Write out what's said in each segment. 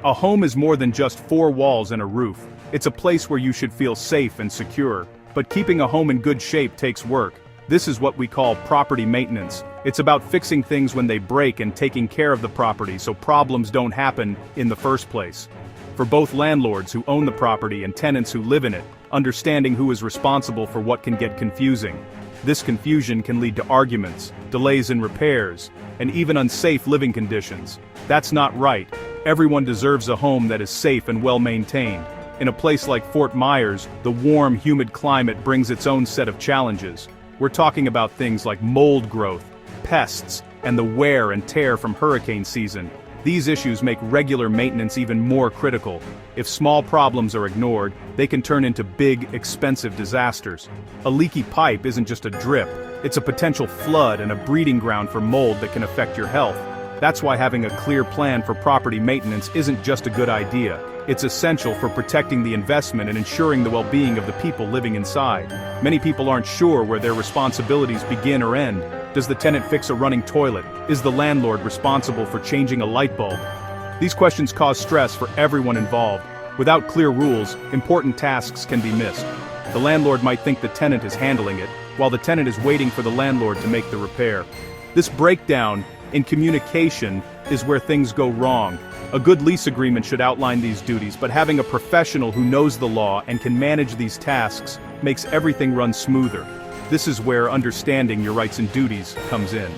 A home is more than just four walls and a roof. It's a place where you should feel safe and secure. But keeping a home in good shape takes work. This is what we call property maintenance. It's about fixing things when they break and taking care of the property so problems don't happen in the first place. For both landlords who own the property and tenants who live in it, understanding who is responsible for what can get confusing. This confusion can lead to arguments, delays in repairs, and even unsafe living conditions. That's not right. Everyone deserves a home that is safe and well maintained. In a place like Fort Myers, the warm, humid climate brings its own set of challenges. We're talking about things like mold growth, pests, and the wear and tear from hurricane season. These issues make regular maintenance even more critical. If small problems are ignored, they can turn into big, expensive disasters. A leaky pipe isn't just a drip, it's a potential flood and a breeding ground for mold that can affect your health. That's why having a clear plan for property maintenance isn't just a good idea. It's essential for protecting the investment and ensuring the well-being of the people living inside. Many people aren't sure where their responsibilities begin or end. Does the tenant fix a running toilet? Is the landlord responsible for changing a light bulb? These questions cause stress for everyone involved. Without clear rules, important tasks can be missed. The landlord might think the tenant is handling it, while the tenant is waiting for the landlord to make the repair. This breakdown in communication is where things go wrong. A good lease agreement should outline these duties, but having a professional who knows the law and can manage these tasks makes everything run smoother. This is where understanding your rights and duties comes in.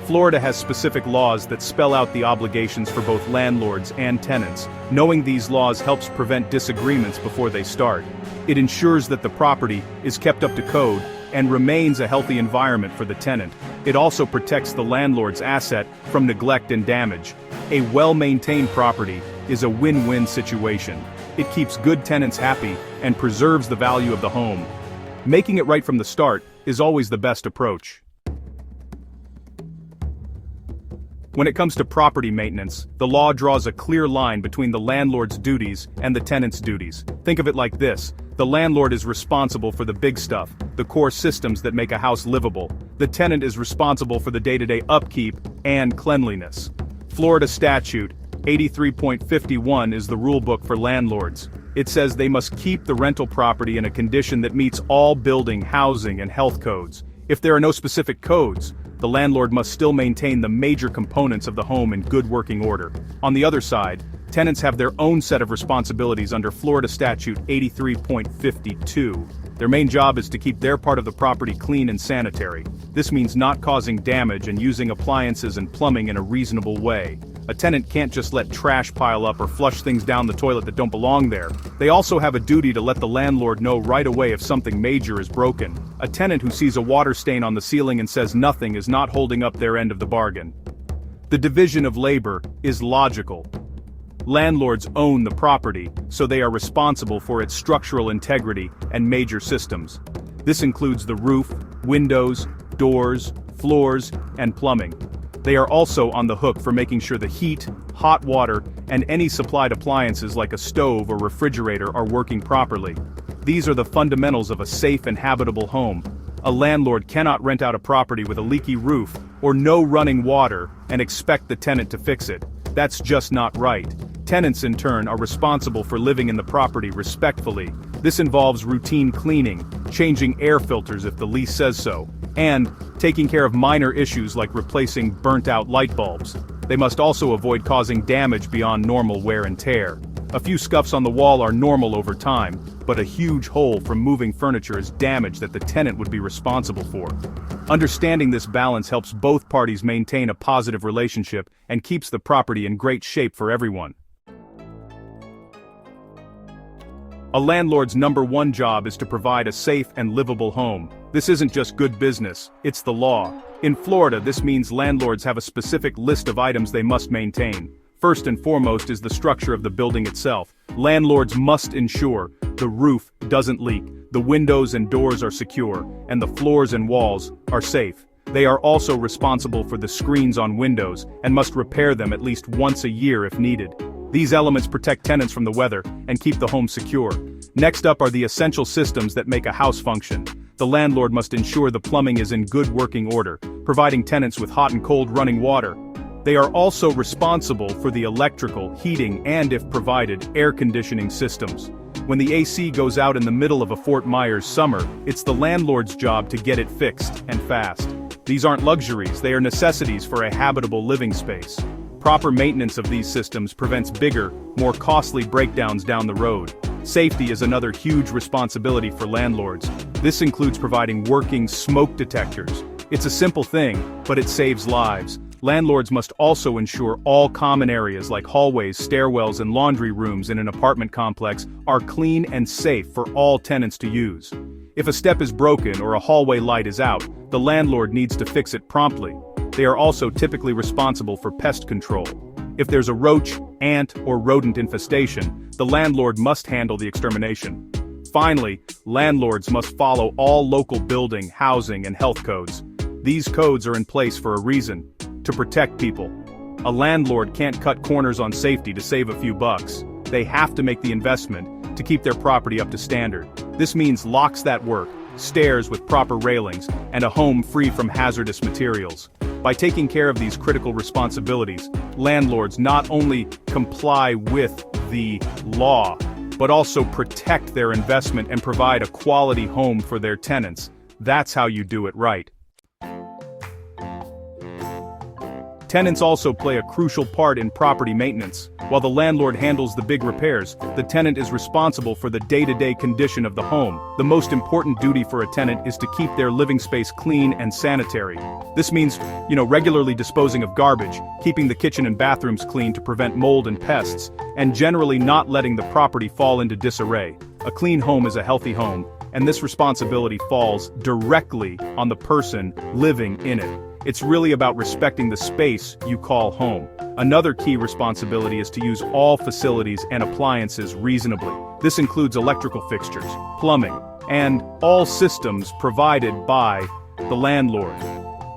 Florida has specific laws that spell out the obligations for both landlords and tenants. Knowing these laws helps prevent disagreements before they start. It ensures that the property is kept up to code and remains a healthy environment for the tenant. It also protects the landlord's asset from neglect and damage. A well-maintained property is a win-win situation. It keeps good tenants happy and preserves the value of the home. Making it right from the start is always the best approach. When it comes to property maintenance, the law draws a clear line between the landlord's duties and the tenant's duties. Think of it like this. The landlord is responsible for the big stuff, the core systems that make a house livable. The tenant is responsible for the day-to-day upkeep and cleanliness. Florida Statute 83.51 is the rulebook for landlords. It says they must keep the rental property in a condition that meets all building, housing, and health codes. If there are no specific codes, the landlord must still maintain the major components of the home in good working order. On the other side, tenants have their own set of responsibilities under Florida Statute 83.52. Their main job is to keep their part of the property clean and sanitary. This means not causing damage and using appliances and plumbing in a reasonable way. A tenant can't just let trash pile up or flush things down the toilet that don't belong there. They also have a duty to let the landlord know right away if something major is broken. A tenant who sees a water stain on the ceiling and says nothing is not holding up their end of the bargain. The division of labor is logical. Landlords own the property, so they are responsible for its structural integrity and major systems. This includes the roof, windows, doors, floors, and plumbing. They are also on the hook for making sure the heat, hot water, and any supplied appliances like a stove or refrigerator are working properly. These are the fundamentals of a safe and habitable home. A landlord cannot rent out a property with a leaky roof or no running water and expect the tenant to fix it. That's just not right. Tenants in turn are responsible for living in the property respectfully. This involves routine cleaning, changing air filters if the lease says so, and taking care of minor issues like replacing burnt-out light bulbs. They must also avoid causing damage beyond normal wear and tear. A few scuffs on the wall are normal over time, but a huge hole from moving furniture is damage that the tenant would be responsible for. Understanding this balance helps both parties maintain a positive relationship and keeps the property in great shape for everyone. A landlord's number one job is to provide a safe and livable home. This isn't just good business, it's the law. In Florida, this means landlords have a specific list of items they must maintain. First and foremost is the structure of the building itself. Landlords must ensure the roof doesn't leak, the windows and doors are secure, and the floors and walls are safe. They are also responsible for the screens on windows and must repair them at least once a year if needed. These elements protect tenants from the weather and keep the home secure. Next up are the essential systems that make a house function. The landlord must ensure the plumbing is in good working order, providing tenants with hot and cold running water. They are also responsible for the electrical, heating, and, if provided, air conditioning systems. When the AC goes out in the middle of a Fort Myers summer, it's the landlord's job to get it fixed, and fast. These aren't luxuries, they are necessities for a habitable living space. Proper maintenance of these systems prevents bigger, more costly breakdowns down the road. Safety is another huge responsibility for landlords. This includes providing working smoke detectors. It's a simple thing, but it saves lives. Landlords must also ensure all common areas like hallways, stairwells, and laundry rooms in an apartment complex are clean and safe for all tenants to use. If a step is broken or a hallway light is out, the landlord needs to fix it promptly. They are also typically responsible for pest control. If there's a roach, ant, or rodent infestation, the landlord must handle the extermination. Finally, landlords must follow all local building, housing, and health codes. These codes are in place for a reason: to protect people. A landlord can't cut corners on safety to save a few bucks. They have to make the investment to keep their property up to standard. This means locks that work, stairs with proper railings, and a home free from hazardous materials. By taking care of these critical responsibilities, landlords not only comply with the law, but also protect their investment and provide a quality home for their tenants. That's how you do it right. Tenants also play a crucial part in property maintenance. While the landlord handles the big repairs, the tenant is responsible for the day-to-day condition of the home. The most important duty for a tenant is to keep their living space clean and sanitary. This means, regularly disposing of garbage, keeping the kitchen and bathrooms clean to prevent mold and pests, and generally not letting the property fall into disarray. A clean home is a healthy home, and this responsibility falls directly on the person living in it. It's really about respecting the space you call home. Another key responsibility is to use all facilities and appliances reasonably. This includes electrical fixtures, plumbing, and all systems provided by the landlord.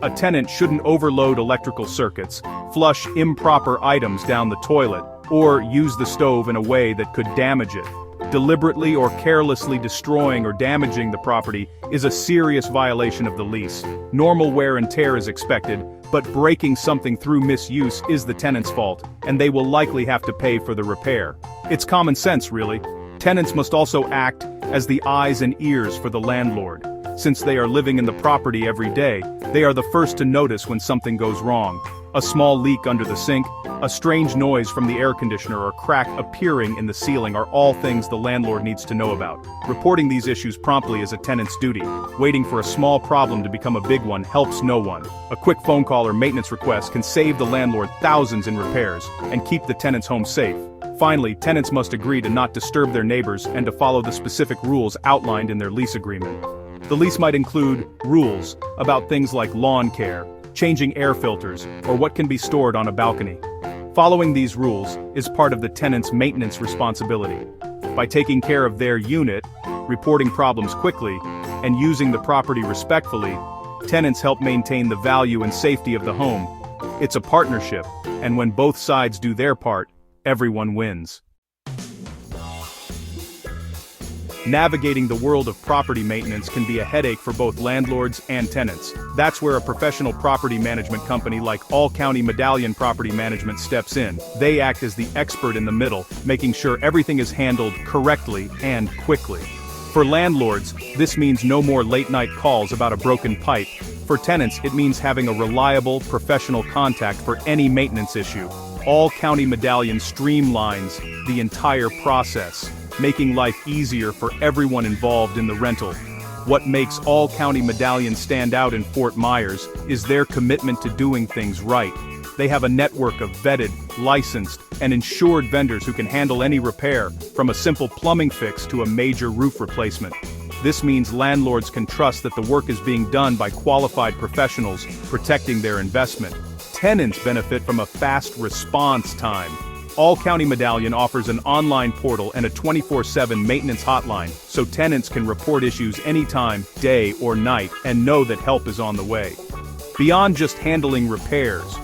A tenant shouldn't overload electrical circuits, flush improper items down the toilet, or use the stove in a way that could damage it. Deliberately or carelessly destroying or damaging the property is a serious violation of the lease. Normal wear and tear is expected, but breaking something through misuse is the tenant's fault, and they will likely have to pay for the repair. It's common sense, really. Tenants must also act as the eyes and ears for the landlord. Since they are living in the property every day, they are the first to notice when something goes wrong. A small leak under the sink, a strange noise from the air conditioner, or a crack appearing in the ceiling are all things the landlord needs to know about. Reporting these issues promptly is a tenant's duty. Waiting for a small problem to become a big one helps no one. A quick phone call or maintenance request can save the landlord thousands in repairs and keep the tenant's home safe. Finally, tenants must agree to not disturb their neighbors and to follow the specific rules outlined in their lease agreement. The lease might include rules about things like lawn care, changing air filters, or what can be stored on a balcony. Following these rules is part of the tenant's maintenance responsibility. By taking care of their unit, reporting problems quickly, and using the property respectfully, tenants help maintain the value and safety of the home. It's a partnership, and when both sides do their part, everyone wins. Navigating the world of property maintenance can be a headache for both landlords and tenants. That's where a professional property management company like County Medallion Property Management steps in. They act as the expert in the middle, making sure everything is handled correctly and quickly. For landlords, this means no more late-night calls about a broken pipe. For tenants, it means having a reliable, professional contact for any maintenance issue. County Medallion streamlines the entire process, making life easier for everyone involved in the rental. What makes County Medallion stand out in Fort Myers is their commitment to doing things right. They have a network of vetted, licensed, and insured vendors who can handle any repair, from a simple plumbing fix to a major roof replacement. This means landlords can trust that the work is being done by qualified professionals, protecting their investment. Tenants benefit from a fast response time. County Medallion offers an online portal and a 24/7 maintenance hotline, so tenants can report issues anytime, day or night, and know that help is on the way. Beyond just handling repairs,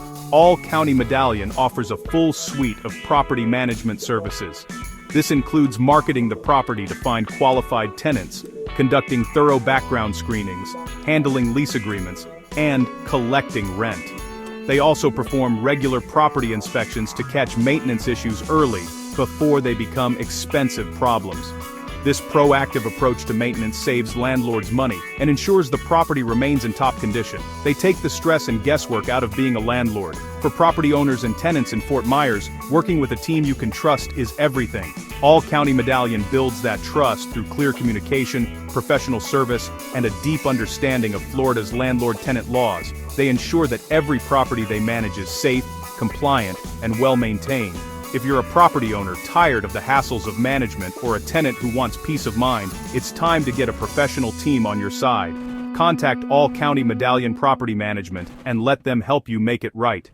County Medallion offers a full suite of property management services. This includes marketing the property to find qualified tenants, conducting thorough background screenings, handling lease agreements, and collecting rent. They also perform regular property inspections to catch maintenance issues early, before they become expensive problems. This proactive approach to maintenance saves landlords money and ensures the property remains in top condition. They take the stress and guesswork out of being a landlord. For property owners and tenants in Fort Myers, working with a team you can trust is everything. All County Medallion builds that trust through clear communication, professional service, and a deep understanding of Florida's landlord-tenant laws. They ensure that every property they manage is safe, compliant, and well-maintained. If you're a property owner tired of the hassles of management or a tenant who wants peace of mind, it's time to get a professional team on your side. Contact All County Medallion Property Management and let them help you make it right.